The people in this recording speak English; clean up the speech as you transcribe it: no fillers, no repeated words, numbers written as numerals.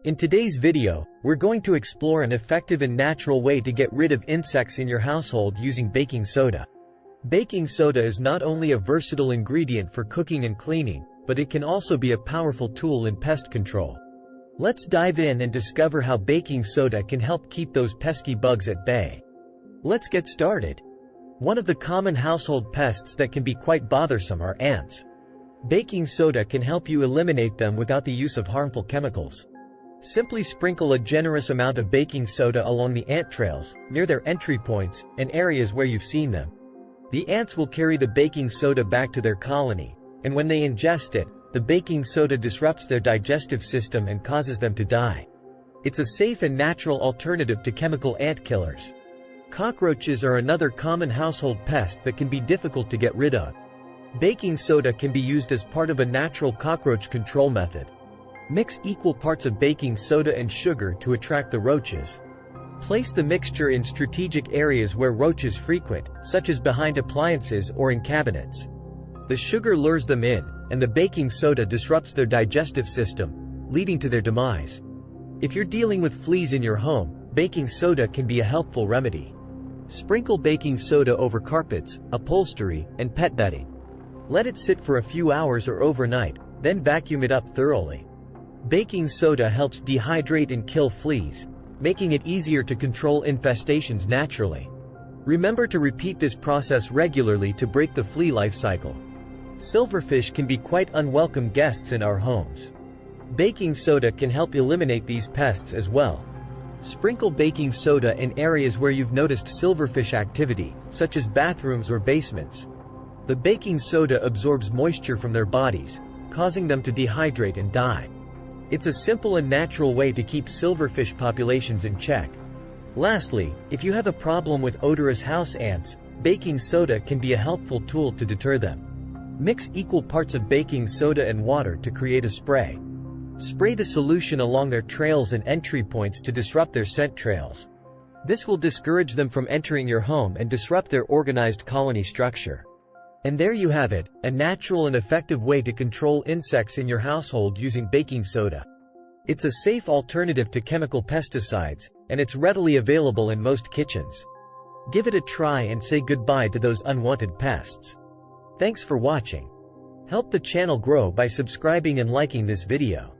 In today's video, we're going to explore an effective and natural way to get rid of insects in your household using baking soda. Baking soda is not only a versatile ingredient for cooking and cleaning, but it can also be a powerful tool in pest control. Let's dive in and discover how baking soda can help keep those pesky bugs at bay. Let's get started. One of the common household pests that can be quite bothersome are ants. Baking soda can help you eliminate them without the use of harmful chemicals. Simply sprinkle a generous amount of baking soda along the ant trails, near their entry points, and areas where you've seen them. The ants will carry the baking soda back to their colony, and when they ingest it, the baking soda disrupts their digestive system and causes them to die. It's a safe and natural alternative to chemical ant killers. Cockroaches are another common household pest that can be difficult to get rid of. Baking soda can be used as part of a natural cockroach control method. Mix equal parts of baking soda and sugar to attract the roaches. Place the mixture in strategic areas where roaches frequent, such as behind appliances or in cabinets. The sugar lures them in, and the baking soda disrupts their digestive system, leading to their demise. If you're dealing with fleas in your home, baking soda can be a helpful remedy. Sprinkle baking soda over carpets, upholstery, and pet bedding. Let it sit for a few hours or overnight, then vacuum it up thoroughly. Baking soda helps dehydrate and kill fleas, making it easier to control infestations naturally. Remember to repeat this process regularly to break the flea life cycle. Silverfish can be quite unwelcome guests in our homes. Baking soda can help eliminate these pests as well. Sprinkle baking soda in areas where you've noticed silverfish activity, such as bathrooms or basements. The baking soda absorbs moisture from their bodies, causing them to dehydrate and die. It's a simple and natural way to keep silverfish populations in check. Lastly, if you have a problem with odorous house ants, baking soda can be a helpful tool to deter them. Mix equal parts of baking soda and water to create a spray. Spray the solution along their trails and entry points to disrupt their scent trails. This will discourage them from entering your home and disrupt their organized colony structure. And there you have it, a natural and effective way to control insects in your household using baking soda. It's a safe alternative to chemical pesticides, and it's readily available in most kitchens. Give it a try and say goodbye to those unwanted pests. Thanks for watching. Help the channel grow by subscribing and liking this video.